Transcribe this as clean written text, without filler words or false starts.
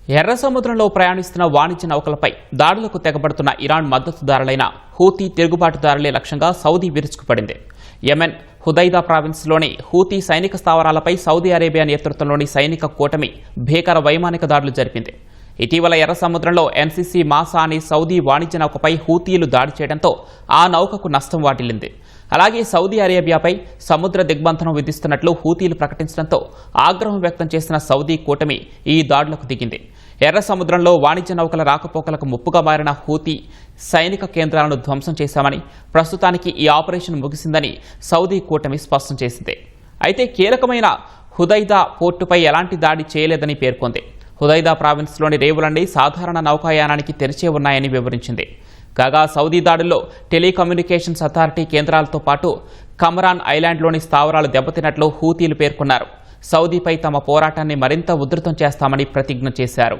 ఎర్ర సముద్రంలో ప్రయాణిస్తున్న వాణిజ్య నౌకలపై దాడులకు తెగబడుతున్న ఇరాన్ మద్దతుదారులైన హూతీ తిరుగుబాటుదారులే లక్ష్యంగా సౌదీ విరుచుకుపడింది. యెమెన్ హుదైదా ప్రావిన్స్లోని హూతీ సైనిక స్థావరాలపై సౌదీ అరేబియా నేతృత్వంలోని సైనిక కూటమి భీకర వైమానిక దాడులు జరిపింది. ఇటీవల ఎర్ర సముద్రంలో ఎన్సీసీ మాసా అనే సౌదీ వాణిజ్య నౌకపై హూతీలు దాడి చేయడంతో ఆ నౌకకు నష్టం వాటిల్లింది. అలాగే సౌదీ అరేబియాపై సముద్ర దిగ్బంధనం విధిస్తున్నట్లు హూతీలు ప్రకటించడంతో ఆగ్రహం వ్యక్తం చేసిన సౌదీ కూటమి ఈ దాడులకు దిగింది. ఎర్ర సముద్రంలో వాణిజ్య నౌకల రాకపోకలకు ముప్పుగా మారిన హూతీ సైనిక కేంద్రాలను ధ్వంసం చేశామని, ప్రస్తుతానికి ఈ ఆపరేషన్ ముగిసిందని సౌదీ కూటమి స్పష్టం చేసింది. అయితే కీలకమైన హుదైదా పోర్టుపై ఎలాంటి దాడి చేయలేదని పేర్కొంది. హుదైదా ప్రావిన్స్లోని రేవులన్నీ సాధారణ నౌకాయానానికి తెరిచే ఉన్నాయని వివరించింది. కాగా సౌదీ దాడుల్లో టెలికమ్యూనికేషన్స్ అథారిటీ కేంద్రాలతో పాటు కమరాన్ ఐలాండ్లోని స్థావరాలు దెబ్బతిన్నట్లు హూతీలు పేర్కొన్నారు. సౌదీపై తమ పోరాటాన్ని మరింత ఉధృతం చేస్తామని ప్రతిజ్ఞ చేశారు.